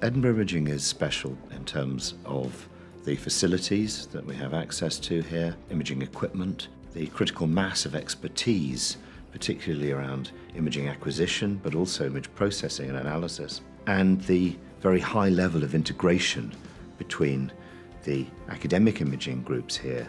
Edinburgh Imaging is special in terms of the facilities that we have access to here, imaging equipment, the critical mass of expertise, particularly around imaging acquisition, but also image processing and analysis, and the very high level of integration between the academic imaging groups here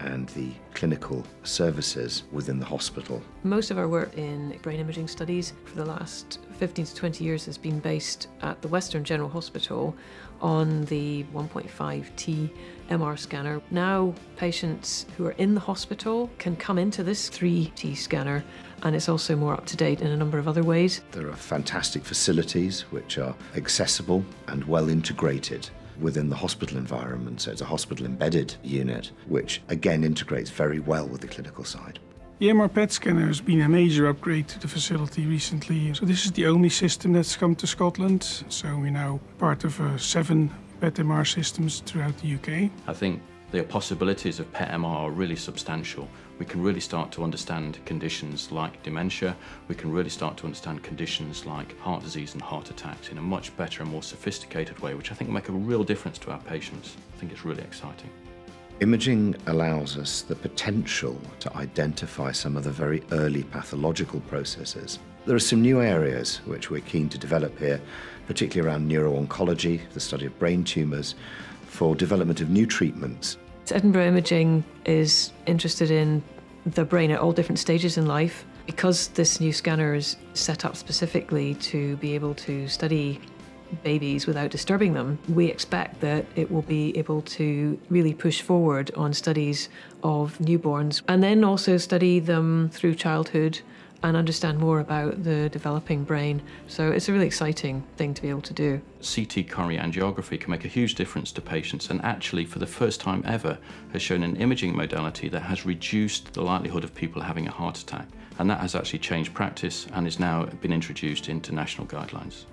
and the clinical services within the hospital. Most of our work in brain imaging studies for the last 15 to 20 years has been based at the Western General Hospital on the 1.5T MR scanner. Now patients who are in the hospital can come into this 3T scanner, and it's also more up to date in a number of other ways. There are fantastic facilities which are accessible and well integrated within the hospital environment. So it's a hospital embedded unit, which again integrates very well with the clinical side. The MR PET scanner has been a major upgrade to the facility recently. So this is the only system that's come to Scotland. So we're now part of 7 PET MR systems throughout the UK. I think the possibilities of PET MR are really substantial. We can really start to understand conditions like dementia. We can really start to understand conditions like heart disease and heart attacks in a much better and more sophisticated way, which I think will make a real difference to our patients. I think it's really exciting. Imaging allows us the potential to identify some of the very early pathological processes. There are some new areas which we're keen to develop here, particularly around neuro-oncology, the study of brain tumours, for development of new treatments. Edinburgh Imaging is interested in the brain at all different stages in life. Because this new scanner is set up specifically to be able to study babies without disturbing them, we expect that it will be able to really push forward on studies of newborns and then also study them through childhood and understand more about the developing brain. So it's a really exciting thing to be able to do. CT coronary angiography can make a huge difference to patients, and actually for the first time ever has shown an imaging modality that has reduced the likelihood of people having a heart attack. And that has actually changed practice and is now been introduced into national guidelines.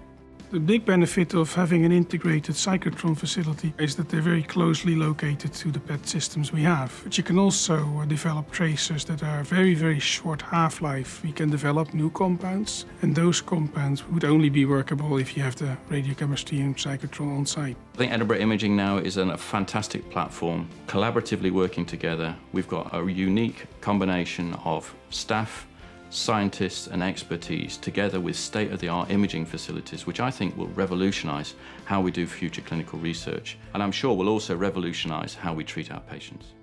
The big benefit of having an integrated cyclotron facility is that they're very closely located to the PET systems we have. But you can also develop tracers that are very, very short half-life. We can develop new compounds, and those compounds would only be workable if you have the radiochemistry and cyclotron on site. I think Edinburgh Imaging now is a fantastic platform. Collaboratively working together, we've got a unique combination of staff, scientists and expertise together with state-of-the-art imaging facilities, which I think will revolutionise how we do future clinical research, and I'm sure will also revolutionise how we treat our patients.